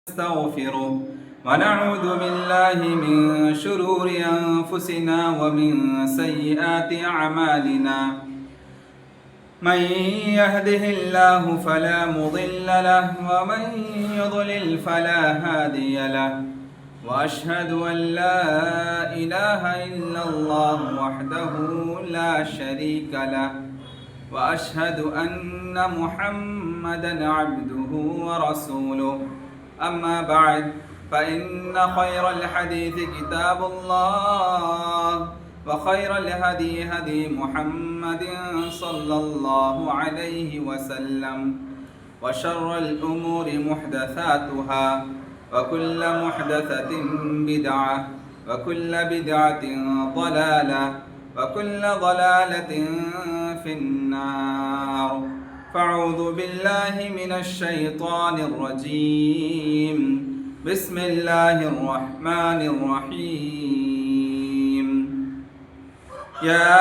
نستغفره ونعوذ بالله من شرور أنفسنا ومن سيئات أعمالنا من يهده الله فلا مضل له ومن يضلل فلا هادي له وأشهد أن لا إله إلا الله وحده لا شريك له وأشهد أن محمدا عبده ورسوله أما بعد فإن خير الحديث كتاب الله وخير الهدي هدي محمد صلى الله عليه وسلم وشر الأمور محدثاتها وكل محدثة بدعة وكل بدعة ضلالة وكل ضلالة في النار فأعوذ بالله من الشيطان الرجيم بسم الله الرحمن الرحيم يا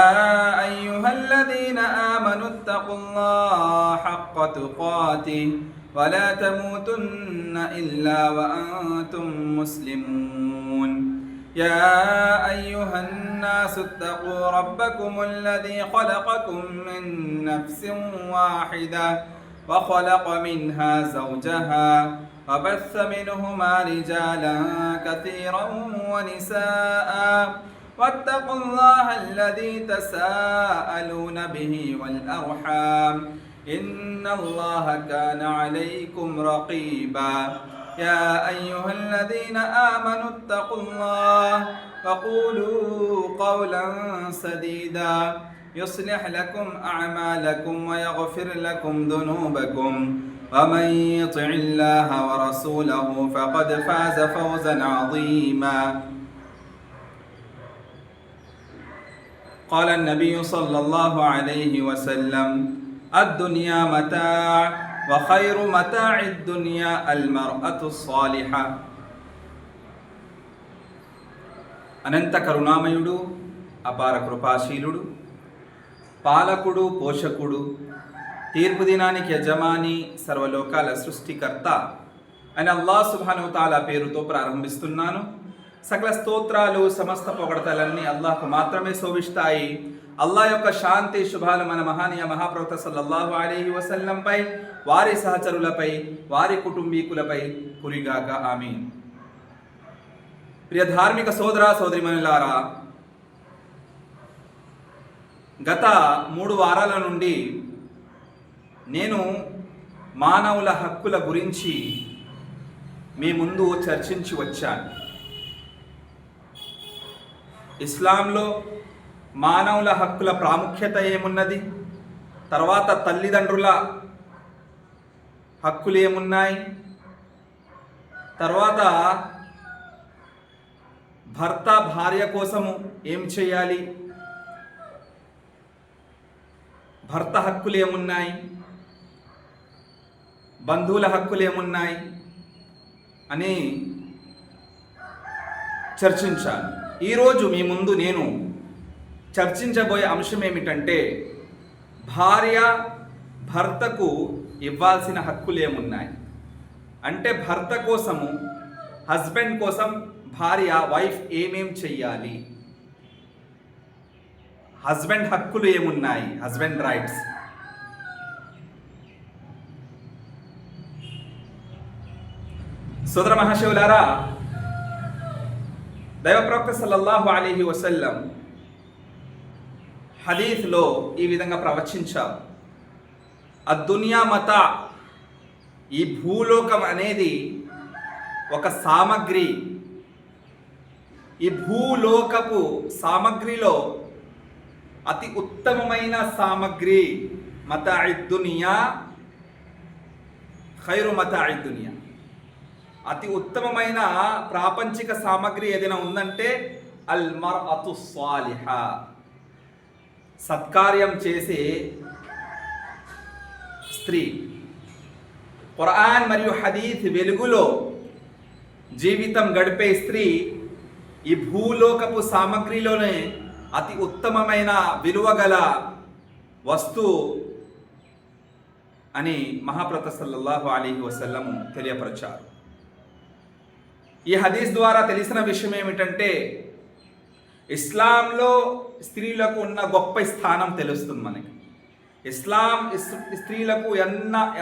أيها الذين آمنوا اتقوا الله حق تقاته ولا تموتن إلا وأنتم مسلمون يا أيها الناس اتقوا ربكم الذي خلقكم من نفس واحدة وخلق منها زوجها وبث منهما رجالا كثيرا ونساء واتقوا الله الذي تساءلون به والأرحام إن الله كان عليكم رقيبا يا أيها الذين آمنوا اتقوا الله وقولوا قولا سديدا يصلح لكم أعمالكم ويغفر لكم ذنوبكم ومن يطع الله ورسوله فقد فاز فوزا عظيما قال النبي صلى الله عليه وسلم الدنيا متاع وخير متاع الدنيا المرأة الصالحة అనంత కరుణామయుడు అపార కృపాశీలుడు పాలకుడు పోషకుడు తీర్పు దినానికి యజమాని సర్వలోకాల సృష్టికర్త అని అల్లాహ్ సుబ్హానహు తఆలా పేరుతో ప్రారంభిస్తున్నాను. సకల స్తోత్రాలు సమస్త పొగడతలన్నీ అల్లాహ్కు మాత్రమే శోభిస్తాయి. అల్లాహ్ యొక్క శాంతి శుభాలు మన మహానీయ మహాప్రవక్త సల్లల్లాహు అలైహి వసల్లంపై, వారి సహచరులపై, వారి కుటుంబీకులపై కురిగాక ఆమీన్. ప్రియ ధార్మిక సోదర సోదరిమణులారా, గత 3 వారాల నుండి నేను మానవుల హక్కుల గురించి మీ ముందు చర్చించి వచ్చాను. ఇస్లాంలో మానవుల హక్కుల ప్రాముఖ్యత ఏమున్నది, తర్వాత తల్లిదండ్రుల హక్కులు ఏమున్నాయి, తర్వాత భర్త భార్య కోసము ఏం చేయాలి, భర్త హక్కులు ఏమున్నాయి, బంధువుల హక్కులు ఏమున్నాయి అని చర్చించాను. ఈరోజు మీ ముందు నేను చర్చించబోయే అంశం ఏమిటంటే, భార్య భర్తకు ఇవ్వాల్సిన హక్కులు ఏమున్నాయి. అంటే భర్త కోసము, హస్బెండ్ కోసం భార్య వైఫ్ ఏమేం చెయ్యాలి, హస్బెండ్ హక్కులు ఏమున్నాయి, హస్బెండ్ రైట్స్. సోదర మహాశివులారా, దైవ ప్రవక్త సల్లల్లాహు అలైహి వసల్లం హదీస్లో ఈ విధంగా ప్రవచించారు. అద్దునియా మతా, ఈ భూలోకం అనేది ఒక సామగ్రి. ఈ భూలోకపు సామగ్రిలో అతి ఉత్తమమైన సామగ్రి మతాఇ దునియా ఖైరు మతాఇ దునియా. అతి ఉత్తమమైన ప్రాపంచిక సామగ్రి ఏదైనా ఉందంటే అల్ మర్అతు సాలిహా, సత్కార్యం చేసే స్త్రీ. ఖురాన్ మరియు హదీస్ వెలుగులో జీవితం గడిపే స్త్రీ ఈ భూలోకపు సామగ్రిలోనే అతి ఉత్తమమైన విలువగల వస్తువు అని మహాప్రవక్త సల్లల్లాహు అలైహి వసల్లం తెలియపరిచారు. ఈ హదీస్ ద్వారా తెలిసిన విషయం ఏమిటంటే ఇస్లాంలో స్త్రీలకు ఉన్న గొప్ప స్థానం తెలుస్తుంది మనకి. ఇస్లాం స్త్రీలకు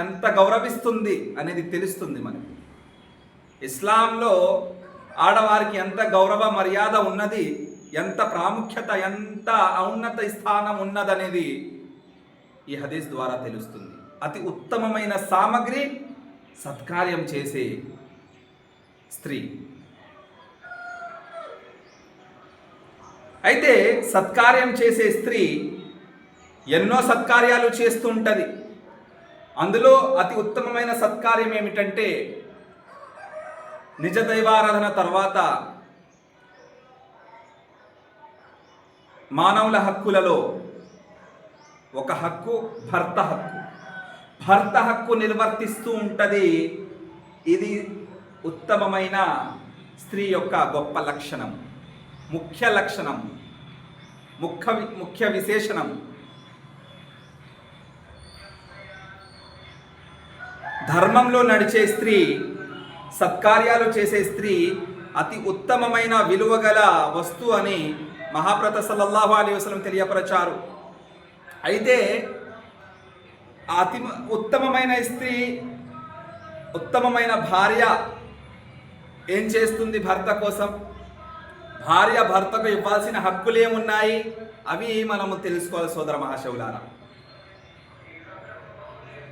ఎంత గౌరవిస్తుంది అనేది తెలుస్తుంది మనకి. ఇస్లాంలో ఆడవారికి ఎంత గౌరవ మర్యాద ఉన్నది, ఎంత ప్రాముఖ్యత, ఎంత ఔన్నత స్థానం ఉన్నదనేది ఈ హదీస్ ద్వారా తెలుస్తుంది. అతి ఉత్తమమైన సామగ్రి సత్కార్యం చేసే స్త్రీ. అయితే సత్కార్యం చేసే స్త్రీ ఎన్నో సత్కార్యాలు చేస్తూ ఉంటుంది. అందులో అతి ఉత్తమమైన సత్కార్యం ఏమిటంటే నిజ దైవారాధన తర్వాత మానవుల హక్కులలో ఒక హక్కు భర్త హక్కు. భర్త హక్కు నిర్వర్తిస్తూ ఉంటుంది. ఇది ఉత్తమమైన స్త్రీ యొక్క గొప్ప లక్షణం, ముఖ్య లక్షణం, ముఖ్య విశేషణం. ధర్మంలో నడిచే స్త్రీ, సత్కార్యాలు చేసే స్త్రీ అతి ఉత్తమమైన విలువగల వస్తువు అని మహాప్రవక్త సల్లల్లాహు అలైహి వసల్లం తెలియపరచారు. అయితే అతి ఉత్తమమైన స్త్రీ, ఉత్తమమైన భార్య ఏం చేస్తుంది భర్త కోసం? భార్య భర్తకు ఇవ్వాల్సిన హక్కులు ఏమున్నాయి అవి మనము తెలుసుకోవాలి సోదర మహాశవులారా,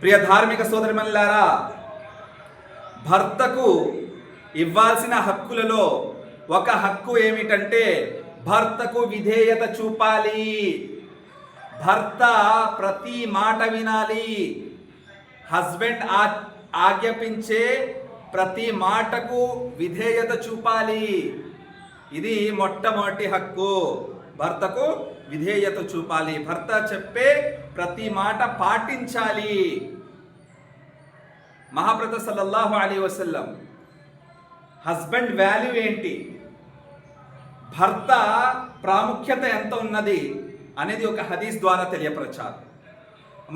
ప్రియ ధార్మిక సోదరిమణులారా. భర్తకు ఇవ్వాల్సిన హక్కులలో ఒక హక్కు ఏమిటంటే భర్తకు విధేయత చూపాలి. భర్త ప్రతి మాట వినాలి. హస్బెండ్ ఆజ్ఞాపించే ప్రతి మాటకు విధేయత చూపాలి. ఇది మొట్టమొదటి హక్కు. భర్తకు విధేయత చూపాలి. భర్త చెప్పే ప్రతి మాట పాటించాలి. మహాప్రవక్త సల్లల్లాహు అలైహి వసల్లం హస్బెండ్ వాల్యూ ఏంటి, భర్త ప్రాముఖ్యత ఎంత ఉన్నది అనేది ఒక హదీస్ ద్వారా తెలియపరచారు.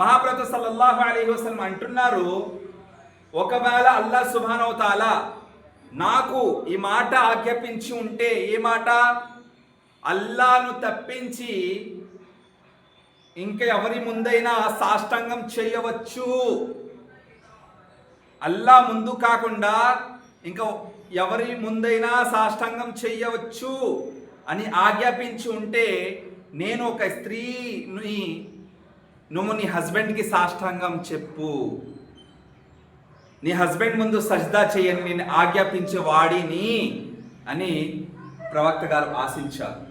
మహాప్రవక్త సల్లల్లాహు అలైహి వసల్లం అంటున్నారు, ఒకవేళ అల్లాహ్ సుబ్హానహు వ తఆలా నాకు ఈ మాట ఆజ్ఞాపించి ఉంటే, ఏ మాట? అల్లాహ్ను తప్పించి ఇంకా ఎవరి ముందైనా సాష్టాంగం చేయవచ్చు, అల్లాహ్ ముందు కాకుండా ఇంకా ఎవరి ముందైనా సాష్టాంగం చేయవచ్చు అని ఆజ్ఞాపించి ఉంటే, నేను ఒక స్త్రీని నువ్వు నీ హస్బెండ్కి సాష్టాంగం చెప్పు, నీ హస్బెండ్ ముందు సజ్దా చేయని నేను ఆజ్ఞాపించే వాడిని అని ప్రవక్త గారు ఆశించారు.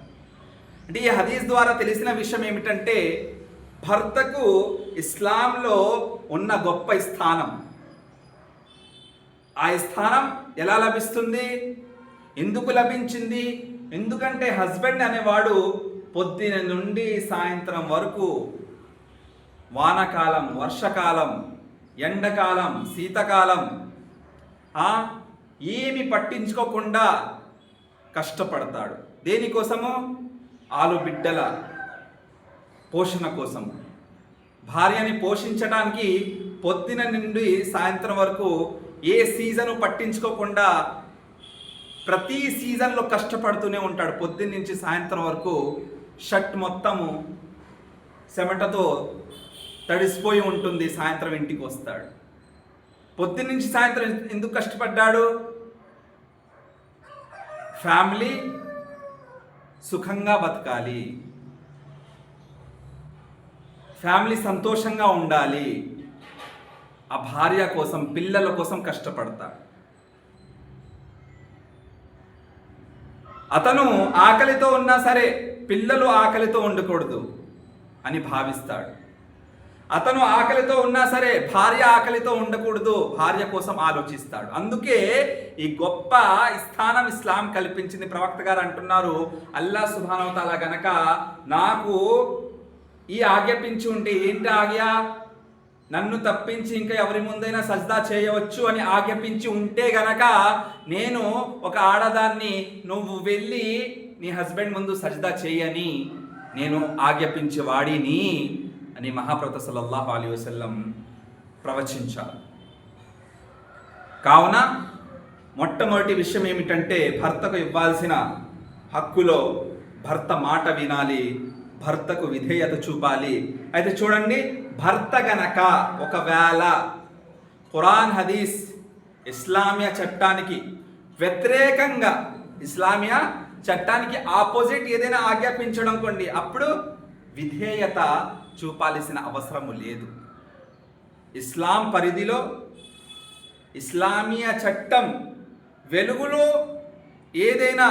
అంటే ఈ హదీస్ ద్వారా తెలిసిన విషయం ఏమిటంటే భర్తకు ఇస్లాంలో ఉన్న గొప్ప స్థానం. ఆ స్థానం ఎలా లభిస్తుంది, ఎందుకు లభించింది? ఎందుకంటే హస్బెండ్ అనేవాడు పొద్దున నుండి సాయంత్రం వరకు వానకాలం, వర్షకాలం, ఎండకాలం, శీతకాలం ఏమి పట్టించుకోకుండా కష్టపడతాడు. దేనికోసము? ఆలు బిడ్డల పోషణ కోసం. భార్యని పోషించడానికి పొద్దున నుండి సాయంత్రం వరకు ఏ సీజను పట్టించుకోకుండా ప్రతి సీజన్లో కష్టపడుతూనే ఉంటాడు. పొద్దున్న నుంచి సాయంత్రం వరకు షర్ట్ మొత్తము చెమటతో తడిసిపోయి ఉంటుంది. సాయంత్రం ఇంటికి వస్తాడు. పొద్దున్న నుంచి సాయంత్రం ఎందుకు కష్టపడ్డాడు? ఫ్యామిలీ సుఖంగా బతకాలి, ఫ్యామిలీ సంతోషంగా ఉండాలి, ఆ భార్య కోసం, పిల్లల కోసం కష్టపడతాడు. అతను ఆకలితో ఉన్నా సరే పిల్లలు ఆకలితో ఉండకూడదు అని భావిస్తాడు. అతను ఆకలితో ఉన్నా సరే భార్య ఆకలితో ఉండకూడదు, భార్య కోసం ఆలోచిస్తాడు. అందుకే ఈ గొప్ప స్థానం ఇస్లాం కల్పించింది. ప్రవక్త గారు అంటున్నారు, అల్లాహ్ సుబ్హానహు వ తఆలా గనక నాకు ఈ ఆజ్ఞాపించి ఉంటే, ఏంటి ఆజ్ఞ? నన్ను తప్పించి ఇంకా ఎవరి ముందైనా సజ్దా చేయవచ్చు అని ఆజ్ఞాపించి ఉంటే గనక నేను ఒక ఆడదాన్ని నువ్వు వెళ్ళి నీ హస్బెండ్ ముందు సజ్దా చేయని నేను ఆజ్ఞాపించే వాడిని అని మహాప్రవక్త సల్లల్లాహు అలైహి వసల్లం ప్రవచించారు. కావున మొట్టమొదటి విషయం ఏమిటంటే భర్తకు ఇవ్వాల్సిన హక్కులో భర్త మాట వినాలి, భర్తకు విధేయత చూపాలి. అయితే చూడండి, భర్త గనక ఒకవేళ ఖురాన్ హదీస్ ఇస్లామియా చట్టానికి వ్యతిరేకంగా, ఇస్లామియా చట్టానికి ఆపోజిట్ ఏదైనా ఆజ్ఞాపించడం కొండి, అప్పుడు విధేయత చూపాల్సిన అవసరము లేదు. ఇస్లాం పరిధిలో ఇస్లామియా చట్టం వెలుగులో ఏదైనా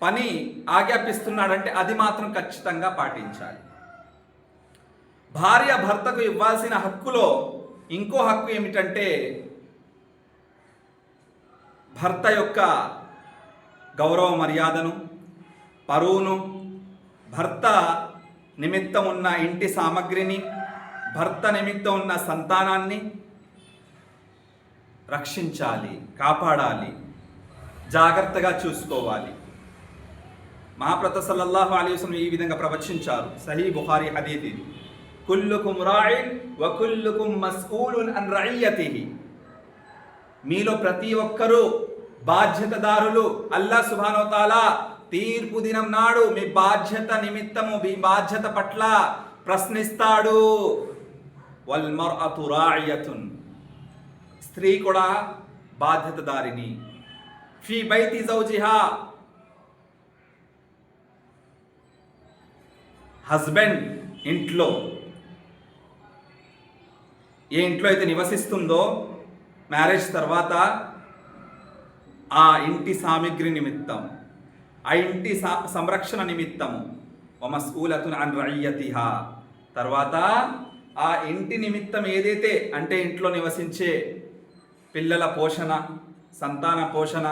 పని ఆజ్ఞాపిస్తున్నాడంటే అది మాత్రం ఖచ్చితంగా పాటించాలి. భార్య భర్తకు ఇవ్వాల్సిన హక్కులో ఇంకో హక్కు ఏమిటంటే భర్త యొక్క గౌరవ మర్యాదను, పరువును, భర్త నిమిత్తం ఉన్న ఇంటి సామగ్రిని, భర్త నిమిత్తం ఉన్న సంతానాన్ని రక్షించాలి, కాపాడాలి, జాగ్రత్తగా చూసుకోవాలి. మహాప్రత సల్లల్లాహు అలైహి వసల్లం ఈ విధంగా ప్రవచించారు. సహీ బుఖారీ హదీత్ ఇది. కుల్లుకుం రాయిన్ వ కుల్లుకుం మస్ఊలున్ అన్ రఇయతిహి. మీలో ప్రతి ఒక్కరూ బాధ్యతదారులు. అల్లాహ్ సుబ్హానహు వ తఆలా తీర్పు దినం నాడు మీ బాధ్యత నిమిత్తము, మీ బాధ్యత పట్ల ప్రశ్నిస్తాడు. వల్ మర్అతు రాయియతున్. స్త్రీ కూడా బాధ్యతదారిని. ఫీ బైతి జౌజిహా. హస్బెండ్ ఇంట్లో, ఏ ఇంట్లో అయితే నివసిస్తుందో మ్యారేజ్ తర్వాత, ఆ ఇంటి సామగ్రి నిమిత్తం, ఆ ఇంటి సంరక్షణ నిమిత్తము, వమస్ఊలతున్ అన్ రఇయతిహా, తర్వాత ఆ ఇంటి నిమిత్తం ఏదైతే అంటే ఇంట్లో నివసించే పిల్లల పోషణ, సంతాన పోషణ,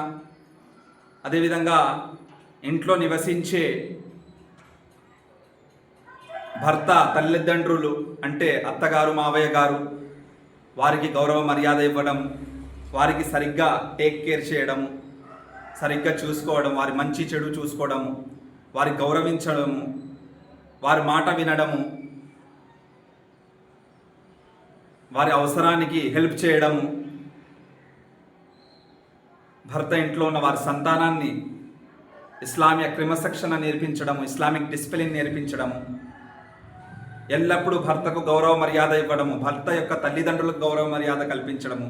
అదేవిధంగా ఇంట్లో నివసించే భర్త తల్లిదండ్రులు అంటే అత్తగారు, మావయ్య గారు, వారికి గౌరవ మర్యాద ఇవ్వడం, వారికి సరిగ్గా టేక్ కేర్ చేయడము, సరిగ్గా చూసుకోవడం, వారి మంచి చెడు చూసుకోవడము, వారి గౌరవించడము, వారి మాట వినడము, వారి అవసరానికి హెల్ప్ చేయడము, భర్త ఇంట్లో ఉన్న వారి సంతానాన్ని ఇస్లామిక్ క్రమశిక్షణ నేర్పించడము, ఇస్లామిక్ డిసిప్లిన్ నేర్పించడము, ఎల్లప్పుడూ భర్తకు గౌరవ మర్యాద ఇవ్వడము, భర్త యొక్క తల్లిదండ్రులకు గౌరవ మర్యాద కల్పించడము,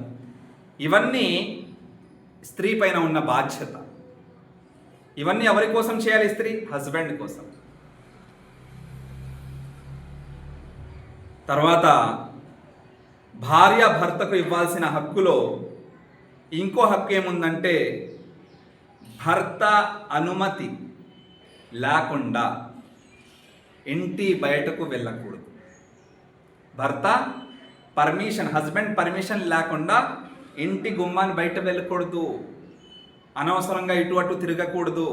ఇవన్నీ స్త్రీ పైన ఉన్న బాధ్యత. ఇవన్నీ ఎవరి కోసం చేయాలి? స్త్రీ హస్బెండ్ కోసం. తర్వాత భార్య భర్తకు ఇవ్వాల్సిన హక్కులో ఇంకో హక్కు ఏముందంటే భర్త అనుమతి లేకుండా ఇంటి బయటకు వెళ్ళకూడదు. భర్త పర్మిషన్, హస్బెండ్ పర్మిషన్ లేకుండా ఇంటి గుమ్మాన్ని బయట వెళ్ళకూడదు. అనవసరంగా ఇటు అటు తిరగకూడదు.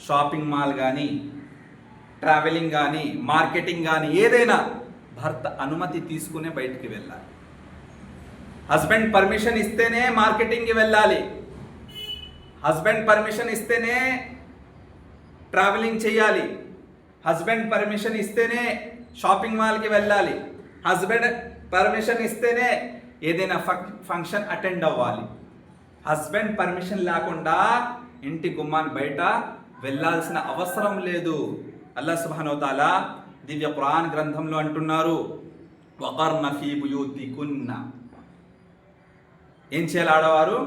షాపింగ్ మాల్ కానీ, ట్రావెలింగ్ కానీ, మార్కెటింగ్ కానీ, ఏదైనా భర్త అనుమతి తీసుకునే బయటికి వెళ్ళాలి. హస్బెండ్ పర్మిషన్ ఇస్తేనే మార్కెటింగ్కి వెళ్ళాలి. హస్బెండ్ పర్మిషన్ ఇస్తేనే ట్రావెలింగ్ చేయాలి. హస్బెండ్ పర్మిషన్ ఇస్తేనే షాపింగ్ మాల్కి వెళ్ళాలి. హస్బెండ్ పర్మిషన్ ఇస్తేనే ఏదైనా ఫంక్షన్ అటెండ్ అవ్వాలి. హస్బెండ్ పర్మిషన్ లేకుండా ఇంటి గుమ్మాన్ని బయట వెళ్ళాల్సిన అవసరం లేదు. అల్లాహ్ సుబ్హానహు వ తఆలా దివ్య ఖురాన్ గ్రంథంలో అంటున్నారు, వకర్న ఫీ బుయూతికున్న. ఏం చేయాలి? ఆడవారు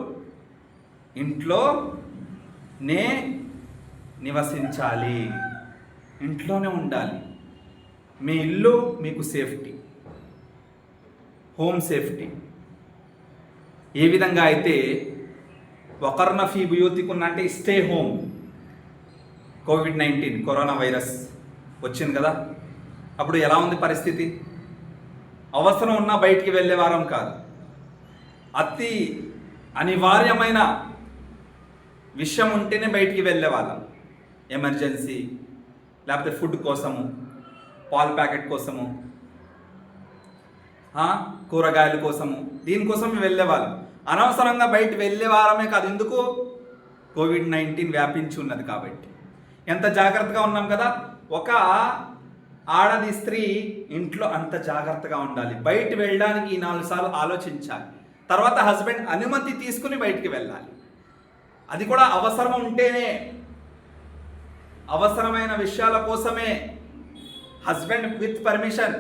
ఇంట్లోనే నివసించాలి, ఇంట్లోనే ఉండాలి. మీ ఇల్లు మీకు సేఫ్టీ, హోమ్ సేఫ్టీ. ఏ విధంగా అయితే వకర్న ఫీ బుయూతికున్న అంటే stay home. COVID-19 corona virus వచ్చింది కదా, అప్పుడు ఎలా ఉంది పరిస్థితి? అవసరం ఉన్నా బయటికి వెళ్ళే వారం కాదు. అతి అనివార్యమైన విషయం ఉంటేనే బయటికి వెళ్ళే వాళ్ళం. ఎమర్జెన్సీ, లేకపోతే ఫుడ్ కోసము, పాల్ ప్యాకెట్ కోసము, కూరగాయల కోసము, దీనికోసం వెళ్ళేవాళ్ళం. అనవసరంగా బయట వెళ్ళే వారమే కాదు. ఎందుకు? కోవిడ్-19 వ్యాపించి ఉన్నది కాబట్టి. ఎంత జాగ్రత్తగా ఉన్నాం కదా. ఒక స్త్రీ ఇంట్లో అంత జాగ్రత్తగా ఉండాలి. బయట వెళ్ళడానికి 4 సార్లు ఆలోచించాలి. తర్వాత హస్బెండ్ అనుమతి తీసుకుని బయటికి వెళ్ళాలి. అది కూడా అవసరం ఉంటేనే, అవసరమైన విషయాల కోసమే. Husband with permission,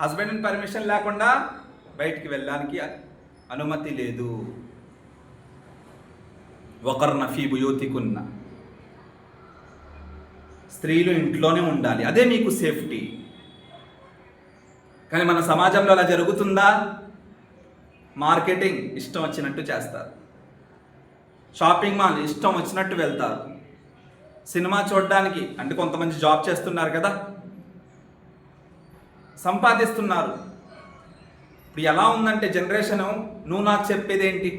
husband permission లేకుండా బయటికి వెళ్ళడానికి అనుమతి లేదు. వకర్న ఫీ బుయూతికున్న, స్త్రీలు ఇంట్లోనే ఉండాలి, అదే మీకు సేఫ్టీ. కానీ మన సమాజంలో అలా జరుగుతుందా? మార్కెటింగ్ ఇష్టం వచ్చినట్టు చేస్తారు, షాపింగ్ మాల్ ఇష్టం వచ్చినట్టు వెళ్తారు, సినిమా చూడడానికి, అంటే కొంతమంది జాబ్ చేస్తున్నారు కదా, సంపాదిస్తున్నారు. ఇప్పుడు ఎలా ఉందంటే జనరేషను, నువ్వు నాకు చెప్పేదేంటి,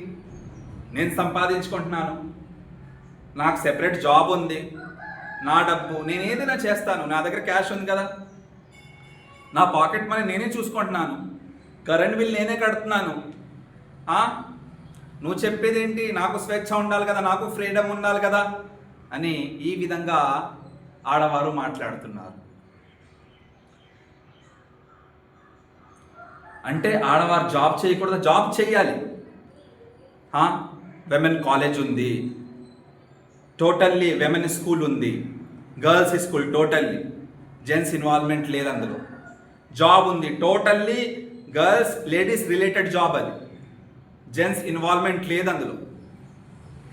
నేను సంపాదించుకుంటున్నాను, నాకు సెపరేట్ జాబ్ ఉంది, నా డబ్బు నేను ఏదైనా చేస్తాను, నా దగ్గర క్యాష్ ఉంది కదా, నా పాకెట్ మనీ నేనే చూసుకుంటున్నాను, కరెంట్ బిల్ నేనే కడుతున్నాను, నువ్వు చెప్పేదేంటి, నాకు స్వేచ్ఛ ఉండాలి కదా, నాకు ఫ్రీడమ్ ఉండాలి కదా అని ఈ విధంగా ఆడవారు మాట్లాడుతున్నారు. అంటే ఆడవారు జాబ్ చేయకూడదు, జాబ్ చేయాలి. విమెన్ కాలేజ్ ఉంది, టోటల్లీ విమెన్ స్కూల్ ఉంది, girls school totally, gents involvement లేదు అందులో. జాబ్ ఉంది, totally girls ladies related job, అది జెంట్స్ ఇన్వాల్వ్మెంట్ లేదు అందులో.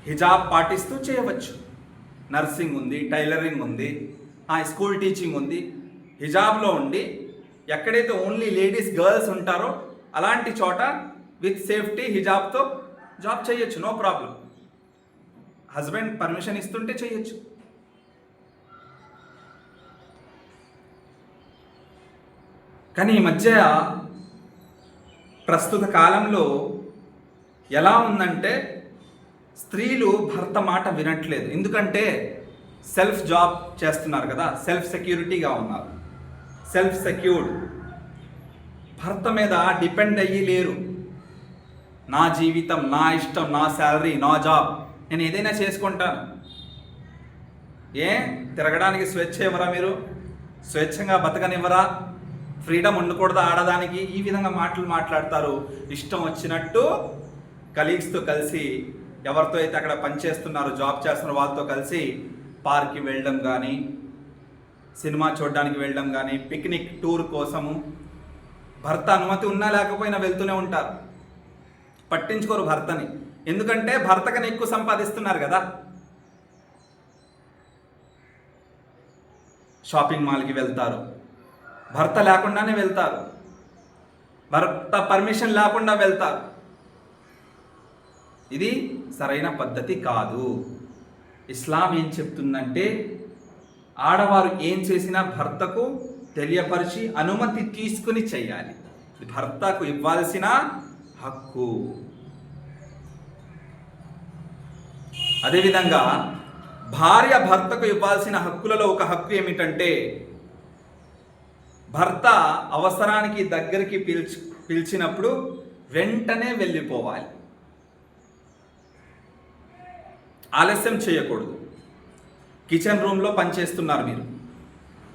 హిజాబ్ పాటిస్తూ చేయవచ్చు. నర్సింగ్ ఉంది, టైలరింగ్ ఉంది, స్కూల్ టీచింగ్ ఉంది. హిజాబ్లో ఉండి ఎక్కడైతే ఓన్లీ లేడీస్ గర్ల్స్ ఉంటారో అలాంటి చోట విత్ సేఫ్టీ హిజాబ్తో జాబ్ చేయొచ్చు, నో ప్రాబ్లం. హస్బెండ్ పర్మిషన్ ఇస్తుంటే చేయొచ్చు. కానీ ఈ మధ్య ప్రస్తుత కాలంలో ఎలా ఉందంటే స్త్రీలు భర్త మాట వినట్లేదు. ఎందుకంటే సెల్ఫ్ జాబ్ చేస్తున్నారు కదా, సెల్ఫ్ సెక్యూరిటీగా ఉన్నారు, సెల్ఫ్ సెక్యూర్డ్, భర్త మీద డిపెండ్ అయ్యి లేరు. నా జీవితం, నా ఇష్టం, నా శాలరీ, నా జాబ్, నేను ఏదైనా చేసుకుంటాను. తిరగడానికి స్వేచ్ఛ ఇవ్వరా మీరు? స్వేచ్ఛంగా బతకనివ్వరా? ఫ్రీడమ్ ఉండకూడదు ఆడదానికి? ఈ విధంగా మాటలు మాట్లాడతారు. ఇష్టం వచ్చినట్టు కలీగ్స్తో కలిసి, ఎవరితో అయితే అక్కడ పనిచేస్తున్నారు, జాబ్ చేస్తున్న వాళ్ళతో కలిసి పార్క్కి వెళ్ళడం కానీ, సినిమా చూడడానికి వెళ్ళడం కానీ, పిక్నిక్ టూర్ కోసము భర్త అనుమతి ఉన్నా లేకపోయినా వెళ్తూనే ఉంటారు. పట్టించుకోరు భర్తని, ఎందుకంటే భర్త కన్నా ఎక్కువ సంపాదిస్తున్నారు కదా. షాపింగ్ మాల్కి వెళ్తారు, భర్త లేకుండానే వెళ్తారు, భర్త పర్మిషన్ లేకుండా వెళ్తారు. ఇది సరైన పద్ధతి కాదు. ఇస్లాం ఏం చెప్తుందంటే ఆడవారు ఏం చేసినా భర్తకు తెలియపరిచి అనుమతి తీసుకుని చేయాలి. భర్తకు ఇవ్వాల్సిన హక్కు. అదేవిధంగా భార్య భర్తకు ఇవ్వాల్సిన హక్కులలో ఒక హక్కు ఏమిటంటే భర్త అవసరానికి దగ్గరికి పిలిచినప్పుడు వెంటనే వెళ్ళిపోవాలి, ఆలస్యం చేయకూడదు. కిచెన్ రూమ్లో పనిచేస్తున్నారు మీరు,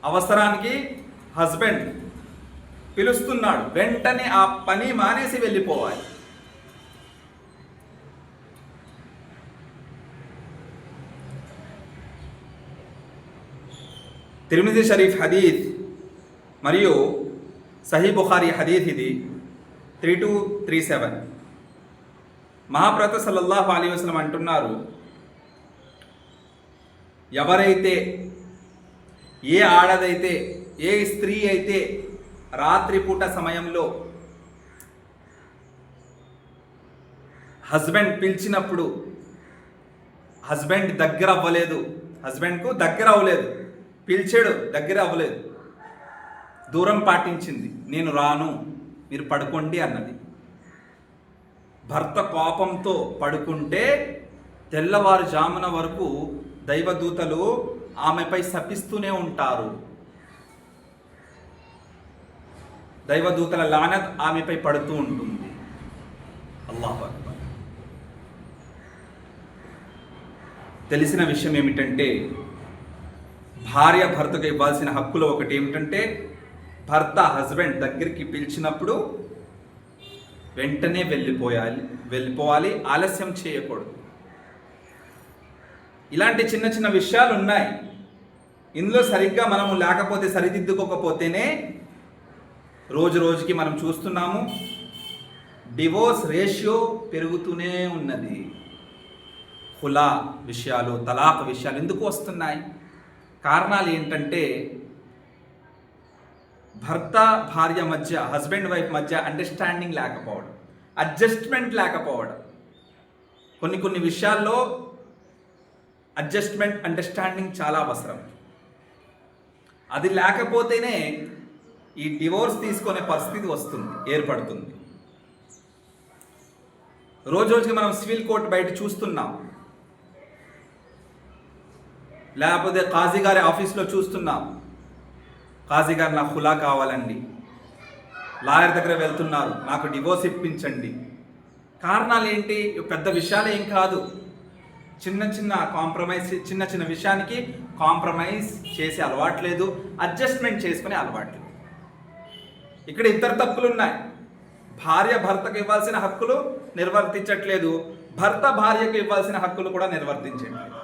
అవసరానికి హస్బెండ్ పిలుస్తున్నాడు, వెంటనే ఆ పని మానేసి వెళ్ళిపోవాలి. తిర్మిజీ షరీఫ్ హదీత్ మరియు సహీ బుఖారీ హదీత్ ఇది 3237. మహాప్రవక్త సల్లల్లాహు అలైహి వసల్లం అంటున్నారు, ఎవరైతే, ఏ ఆడదైతే, ఏ స్త్రీ అయితే రాత్రిపూట సమయంలో హస్బెండ్ పిలిచినప్పుడు హస్బెండ్కు దగ్గర అవ్వలేదు, పిలిచాడు దగ్గర అవ్వలేదు, దూరం పాటించింది, నేను రాను మీరు పడుకోండి అన్నది. భర్త కోపంతో పడుకుంటే తెల్లవారుజామున వరకు దైవదూతలు ఆమెపై శపిస్తూనే ఉంటారు. దైవదూతల లానత్ ఆమెపై పడుతూ ఉంటుంది. అల్లాహు అక్బర్. తెలిసిన విషయం ఏమిటంటే భార్య భర్తకు ఇవ్వాల్సిన హక్కులో ఒకటి ఏమిటంటే భర్త హస్బెండ్ దగ్గరికి పిలిచినప్పుడు వెంటనే వెళ్ళిపోవాలి, ఆలస్యం చేయకూడదు. ఇలాంటి చిన్న చిన్న విషయాలు ఉన్నాయి. ఇందులో సరిగ్గా మనము లేకపోతే, సరిదిద్దుకోకపోతేనే రోజు రోజుకి మనం చూస్తున్నాము డివోర్స్ రేషియో పెరుగుతూనే ఉన్నది. ఖులా విషయాలు, తలాక్ విషయాలు ఎందుకు వస్తున్నాయి? కారణాలు ఏంటంటే భర్త భార్య మధ్య, హస్బెండ్ వైఫ్ మధ్య అండర్స్టాండింగ్ లేకపోవడం, అడ్జస్ట్మెంట్ లేకపోవడం. కొన్ని విషయాల్లో అడ్జస్ట్మెంట్, అండర్స్టాండింగ్ చాలా అవసరం. అది లేకపోతేనే ఈ డివోర్స్ తీసుకునే పరిస్థితి ఏర్పడుతుంది. రోజు రోజుకి మనం సివిల్ కోర్టు బయట చూస్తున్నాం, లేకపోతే కాజీ గారి ఆఫీస్లో చూస్తున్నాం. కాజీ గారు నాకు ఖులా కావాలండి, లాయర్ దగ్గర వెళ్తున్నారు, నాకు డివోర్స్ ఇప్పించండి. కారణాలు ఏంటి? పెద్ద విషయాలు ఏం కాదు, చిన్న చిన్న విషయానికి కాంప్రమైజ్ చేసే అలవాట్లేదు, అడ్జస్ట్మెంట్ చేసుకునే అలవాట్లేదు. ఇక్కడ ఇద్దరు తప్పులు ఉన్నాయి. భార్య భర్తకు ఇవ్వాల్సిన హక్కులు నిర్వర్తించట్లేదు, భర్త భార్యకు ఇవ్వాల్సిన హక్కులు కూడా నిర్వర్తించట్లేదు.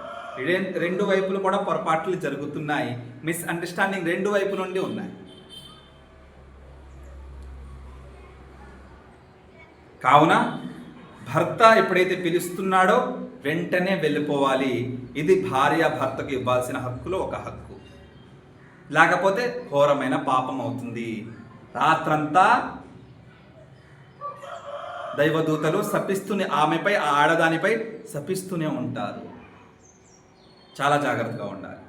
రెండు వైపులు కూడా పొరపాట్లు జరుగుతున్నాయి, మిస్అండర్స్టాండింగ్ రెండు వైపు నుండి ఉన్నాయి. కావున భర్త ఎప్పుడైతే పిలుస్తున్నాడో వెంటనే వెళ్ళిపోవాలి. ఇది భార్య భర్తకు ఇవ్వాల్సిన హక్కులో ఒక హక్కు. లేకపోతే ఘోరమైన పాపం అవుతుంది. రాత్రంతా దైవదూతలు శపిస్తూనే, ఆమెపై, ఆ ఆడదానిపై శపిస్తూనే ఉంటారు. చాలా జాగ్రత్తగా ఉండాలి.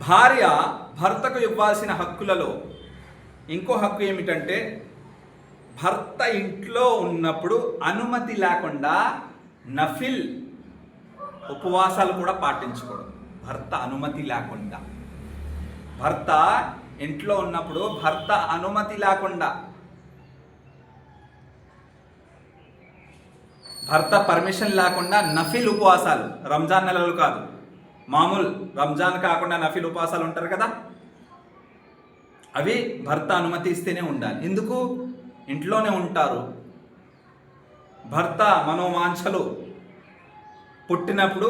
భార్య భర్తకు ఇవ్వాల్సిన హక్కులలో ఇంకో హక్కు ఏమిటంటే, భర్త ఇంట్లో ఉన్నప్పుడు అనుమతి లేకుండా నఫిల్ ఉపవాసాలు కూడా పాటించకూడదు. భర్త అనుమతి లేకుండా, భర్త ఇంట్లో ఉన్నప్పుడు భర్త అనుమతి లేకుండా, భర్త పర్మిషన్ లేకుండా నఫిల్ ఉపవాసాలు, రంజాన్ నెలలు కాదు, మామూలు రంజాన్ కాకుండా నఫిల్ ఉపవాసాలు ఉంటారు కదా, అవి భర్త అనుమతి ఇస్తేనే ఉండాలి. ఎందుకు? ఇంట్లోనే ఉంటారు. భర్త మనోవాంఛలు పుట్టినప్పుడు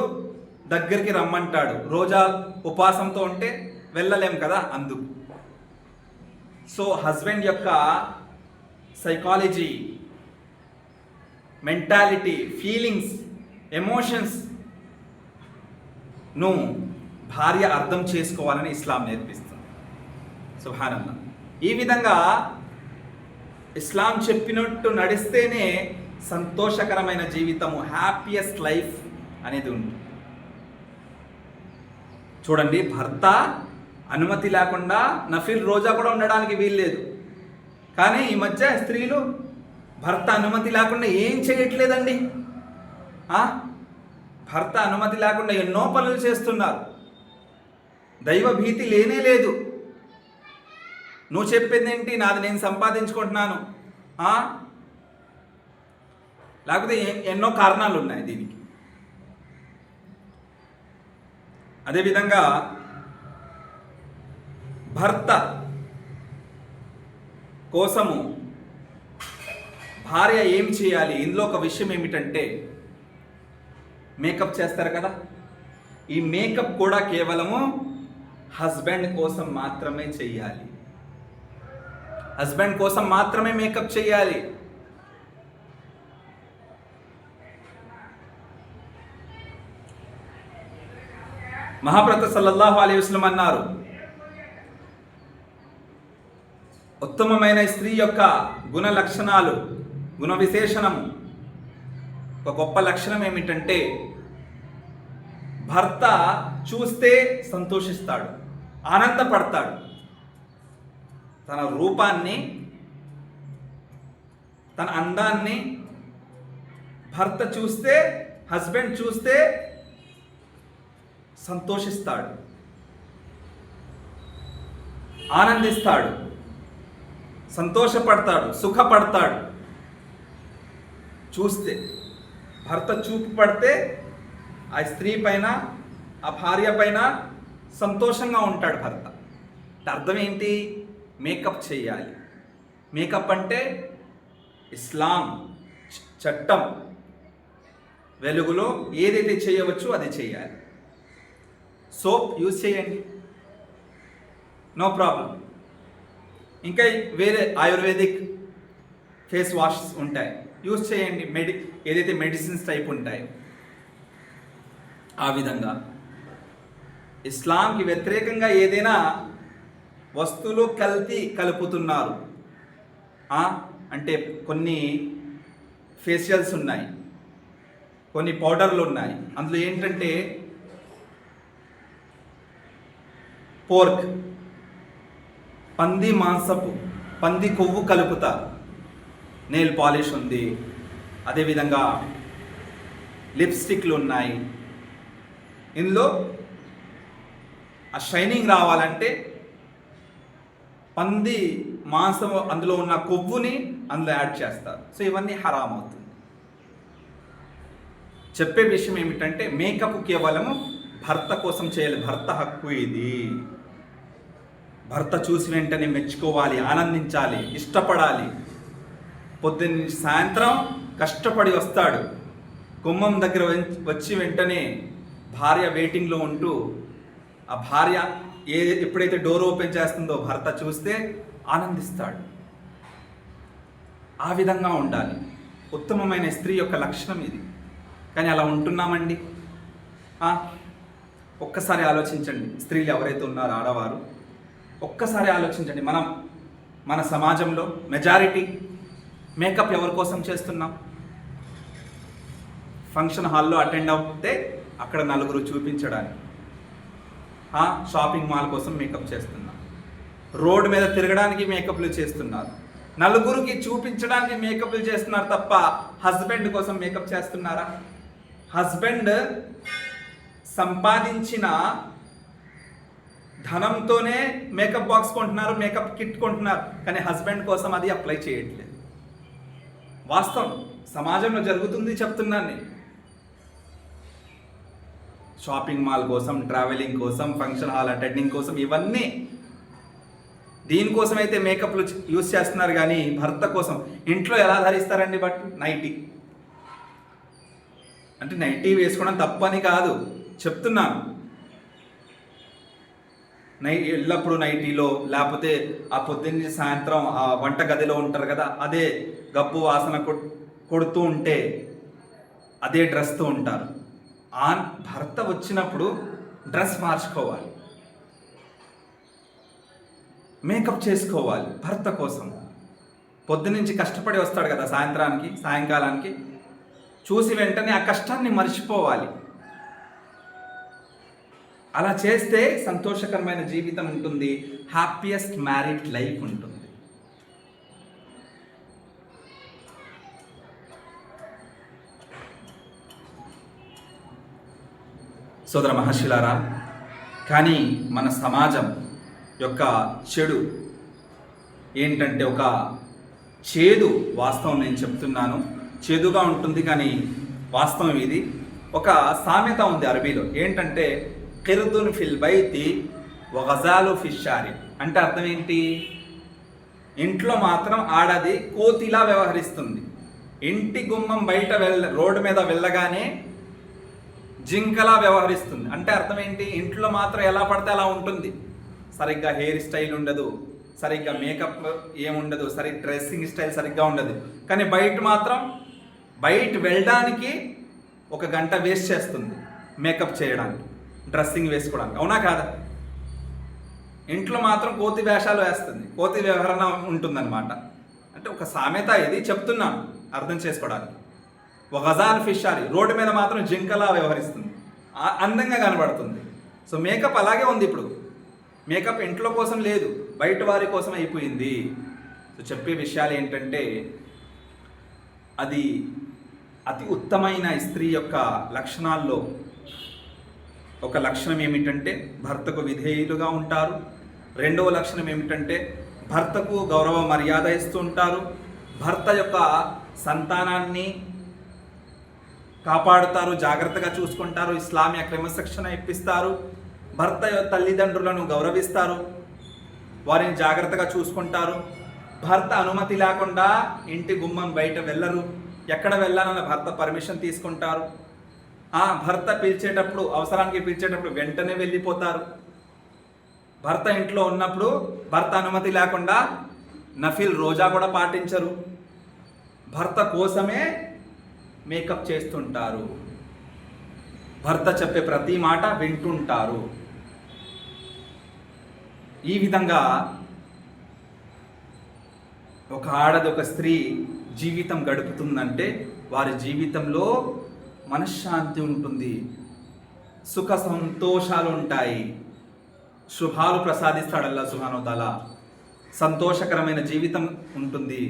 దగ్గరికి రమ్మంటాడు. రోజా ఉపవాసంతో ఉంటే వెళ్ళలేం కదా, అందుకు. సో హస్బెండ్ యొక్క సైకాలజీ, మెంటాలిటీ, ఫీలింగ్స్, ఎమోషన్స్ ను భార్య అర్థం చేసుకోవాలని ఇస్లాం నేర్పిస్తుంది. సుబ్హానల్లాహ్. ఈ విధంగా ఇస్లాం చెప్పినట్టు నడిస్తేనే సంతోషకరమైన జీవితము, హ్యాపీయెస్ట్ లైఫ్ అనేది ఉంది. చూడండి, భర్త అనుమతి లేకుండా నఫిల్ రోజా కూడా ఉండడానికి వీల్లేదు. కానీ ఈ మధ్య స్త్రీలు భర్త అనుమతి లేకుండా ఏం చేయట్లేదండి. భర్త అనుమతి లేకుండా ఎన్నో పనులు చేస్తున్నారు. దైవ భీతి లేనే లేదు. నువ్వు చెప్పింది ఏంటి, నాది నేను సంపాదించుకుంటున్నాను, లేకపోతే ఎన్నో కారణాలు ఉన్నాయి దీనికి. అదేవిధంగా భర్త కోసము భార్య ఏం చేయాలి? ఇందులో ఒక విషయం ఏమిటంటే, మేకప్ చేస్తారు కదా, ఈ మేకప్ కూడా కేవలము హస్బెండ్ కోసం మాత్రమే చేయాలి. హస్బెండ్ కోసం మాత్రమే మేకప్ చేయాలి. మహాప్రవక్త సల్లల్లాహు అలైహి వసల్లం అన్నారు, ఉత్తమమైన స్త్రీ యొక్క గుణ లక్షణాలు, గుణ విశేషణము, ఒక గొప్ప లక్షణం ఏమిటంటే, భర్త చూస్తే సంతోషిస్తాడు, ఆనందపడతాడు. తన రూపాన్ని, తన అందాన్ని భర్త చూస్తే, హస్బెండ్ చూస్తే సంతోషిస్తాడు, ఆనందిస్తాడు, సంతోషపడతాడు, సుఖపడతాడు. చూస్తే భర్త చూపు పడితే ఆ స్త్రీ పైన, ఆ భార్య పైన సంతోషంగా ఉంటాడు భర్త. అర్థం ఏంటి? మేకప్ చేయాలి. మేకప్ అంటే ఇస్లాం చట్టం వెలుగులో ఏదైతే చేయవచ్చో అది చేయాలి. సోప్ యూజ్ చేయండి, నో ప్రాబ్లం. ఇంకా వేరే ఆయుర్వేదిక్ ఫేస్ వాషెస్ ఉంటాయి, యూజ్ చేయండి. ఏదైతే మెడిసిన్స్ టైప్ ఉంటాయి ఆ విధంగా. ఇస్లాంకి వ్యతిరేకంగా ఏదైనా వస్తువులు కలుపుతున్నారు అంటే కొన్ని ఫేషియల్స్ ఉన్నాయి, కొన్ని పౌడర్లు ఉన్నాయి, అందులో ఏంటంటే పోర్క్ పంది కొవ్వు కలుపుతారు. నెయిల్ పాలిష్ ఉంది, అదేవిధంగా లిప్స్టిక్లు ఉన్నాయి. ఇందులో ఆ షైనింగ్ రావాలంటే పంది మాంసం అందులో ఉన్న కొవ్వుని అందులో యాడ్ చేస్తారు. సో ఇవన్నీ హరాం అవుతుంది. చెప్పే విషయం ఏమిటంటే మేకప్ కేవలము భర్త కోసం చేయాలి, భర్త హక్కు ఇది. భర్త చూసి వెంటనే మెచ్చుకోవాలి, ఆనందించాలి, ఇష్టపడాలి. పొద్దున్న సాయంత్రం కష్టపడి వస్తాడు, గుమ్మం దగ్గర వచ్చి వెంటనే భార్య వెయిటింగ్లో ఉంటూ ఆ భార్య ఎప్పుడైతే డోర్ ఓపెన్ చేస్తుందో భర్త చూస్తే ఆనందిస్తాడు. ఆ విధంగా ఉండాలి. ఉత్తమమైన స్త్రీ యొక్క లక్షణం ఇది. కానీ అలా ఉంటున్నామండి? ఒక్కసారి ఆలోచించండి. స్త్రీలు ఎవరైతే ఉన్నారో ఆడవారు ఒక్కసారి ఆలోచించండి. మన సమాజంలో మెజారిటీ మేకప్ ఎవరి కోసం చేస్తున్నాం? ఫంక్షన్ హాల్లో అటెండ్ అవుతే అక్కడ నలుగురు చూపించడానికి, షాపింగ్ మాల్ కోసం మేకప్ చేస్తున్నాం, రోడ్డు మీద తిరగడానికి మేకప్లు చేస్తున్నారు, నలుగురికి చూపించడానికి మేకప్లు చేస్తున్నారు తప్ప హస్బెండ్ కోసం మేకప్ చేస్తున్నారా? హస్బెండ్ సంపాదించిన ధనంతోనే మేకప్ బాక్స్ కొంటున్నారు, మేకప్ కిట్ కొంటున్నారు, కానీ హస్బెండ్ కోసం అది అప్లై చేయట్లేదు. వాస్తవం సమాజంలో జరుగుతుంది, చెప్తున్నాను నేను. షాపింగ్ మాల్ కోసం, ట్రావెలింగ్ కోసం, ఫంక్షన్ హాల్ అటెండింగ్ కోసం, ఇవన్నీ దీనికోసం అయితే మేకప్లు యూజ్ చేస్తున్నారు. కానీ భర్త కోసం ఇంట్లో ఎలా ధరిస్తారండి? నైటీ. అంటే నైటీ వేసుకోవడం తప్పని కాదు, చెప్తున్నాను. ఎల్లప్పుడూ నైటీలో, లేకపోతే ఆ పొద్దున్న సాయంత్రం ఆ వంట గదిలో ఉంటారు కదా, అదే గబ్బు వాసన కొడుతూ ఉంటే అదే డ్రెస్తో ఉంటారు. భర్త వచ్చినప్పుడు డ్రెస్ మార్చుకోవాలి, మేకప్ చేసుకోవాలి భర్త కోసం. పొద్దునుంచి కష్టపడి వస్తాడు కదా సాయంకాలానికి చూసి వెంటనే ఆ కష్టాన్ని మర్చిపోవాలి. అలా చేస్తే సంతోషకరమైన జీవితం ఉంటుంది, హ్యాపీయెస్ట్ మ్యారీడ్ లైఫ్ ఉంటుంది. సోదర మహర్షులారా, కానీ మన సమాజం యొక్క చెడు ఏంటంటే ఒక చేదు, వాస్తవం నేను చెప్తున్నాను, చేదుగా ఉంటుంది కానీ వాస్తవం ఇది. ఒక సామెత ఉంది అరబీలో, ఏంటంటే కిర్దున్ ఫిల్ బైతి వగజాలు ఫిషారి. అంటే అర్థం ఏంటి? ఇంట్లో మాత్రం ఆడది కోతిలా వ్యవహరిస్తుంది, ఇంటి గుమ్మం బయట రోడ్డు మీద వెళ్ళగానే జింకలా వ్యవహరిస్తుంది. అంటే అర్థం ఏంటి? ఇంట్లో మాత్రం ఎలా పడితే అలా ఉంటుంది, సరిగ్గా హెయిర్ స్టైల్ ఉండదు, సరిగ్గా మేకప్ ఏముండదు, డ్రెస్సింగ్ స్టైల్ సరిగ్గా ఉండదు. కానీ బయట వెళ్ళడానికి 1 గంట వేస్ట్ చేస్తుంది మేకప్ చేయడానికి, డ్రెస్సింగ్ వేసుకోవడానికి. అవునా కాదా? ఇంట్లో మాత్రం కోతి వేషాలు వేస్తుంది, కోతి వ్యవహరణ ఉంటుందన్నమాట. అంటే ఒక సామెత ఇది, చెప్తున్నాను అర్థం చేసుకోవడానికి. ఒక గజాల్ ఫిషారి, రోడ్డు మీద మాత్రం జింకలా వ్యవహరిస్తుంది, అందంగా కనబడుతుంది. సో మేకప్ అలాగే ఉంది ఇప్పుడు. మేకప్ ఇంట్లో కోసం లేదు, బయట వారి కోసం అయిపోయింది. సో చెప్పే విషయాలు ఏంటంటే అది అతి ఉత్తమైన స్త్రీ యొక్క లక్షణాల్లో ఒక లక్షణం ఏమిటంటే భర్తకు విధేయులుగా ఉంటారు. రెండవ లక్షణం ఏమిటంటే భర్తకు గౌరవ మర్యాద ఇస్తూ ఉంటారు. భర్త యొక్క సంతానాన్ని కాపాడుతారు, జాగ్రత్తగా చూసుకుంటారు, ఇస్లామియ క్రమశిక్షణ ఇప్పిస్తారు. భర్త తల్లిదండ్రులను గౌరవిస్తారు, వారిని జాగ్రత్తగా చూసుకుంటారు. భర్త అనుమతి లేకుండా ఇంటి గుమ్మం బయట వెళ్ళరు. ఎక్కడ వెళ్ళాలన్న భర్త పర్మిషన్ తీసుకుంటారు. భర్త పిలిచేటప్పుడు, అవసరానికి పిలిచేటప్పుడు వెంటనే వెళ్ళిపోతారు. భర్త ఇంట్లో ఉన్నప్పుడు భర్త అనుమతి లేకుండా నఫిల్ రోజా కూడా పాటించరు. భర్త కోసమే మేకప్ చేస్తుంటారు. భర్త చెప్పే ప్రతి మాట వింటుంటారు. ఈ విధంగా ఒక ఆడది, ఒక స్త్రీ జీవితం గడుపుతుందంటే వారి జీవితంలో మనశ్శాంతి ఉంటుంది, సుఖ సంతోషాలు ఉంటాయి, శుభాలు ప్రసాదిస్తాడు అల్లాహ్ సుబ్హానహు వ తఆలా. సంతోషకరమైన జీవితం ఉంటుంది,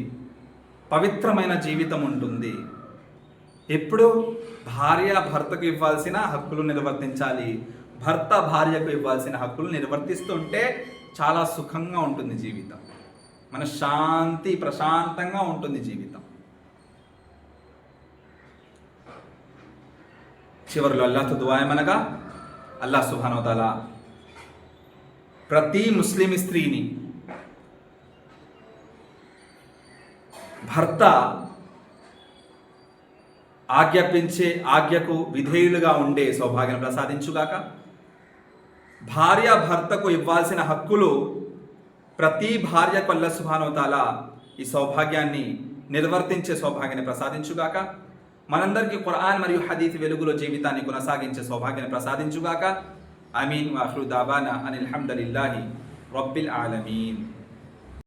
పవిత్రమైన జీవితం ఉంటుంది. ఎప్పుడు భార్య భర్తకు ఇవ్వాల్సిన హక్కులు నిర్వర్తించాలి, భర్త భార్యకు ఇవ్వాల్సిన హక్కులు నిర్వర్తిస్తుంటే చాలా సుఖంగా ఉంటుంది జీవితం, మన శాంతి ప్రశాంతంగా ఉంటుంది జీవితం. చివరిలో అల్లాహ్తో దుఆ ఏమనగా, అల్లాహ్ సుబ్హానహు వ తఆలా ప్రతి ముస్లిం స్త్రీని భర్త ఆజ్ఞాపించే ఆజ్ఞకు విధేయులుగా ఉండే సౌభాగ్యం ప్రసాదించుగాక. భార్య భర్తకు ఇవ్వాల్సిన హక్కులు ప్రతి భార్యకు అల్లాహ్ సుబ్హానహు వ తఆలా ఈ సౌభాగ్యాన్ని నిర్వర్తించే సౌభాగ్యాన్ని ప్రసాదించుగాక. మనందరికీ ఖురాన్ మరియు హదీత్ వెలుగులో జీవితాన్ని కొనసాగించే సౌభాగ్యాన్ని ప్రసాదించుగాక. ఆమీన్. వాఖిరు దావానా అనిల్ హమ్దులిల్లాహి రబ్బిల్ ఆలమీన్.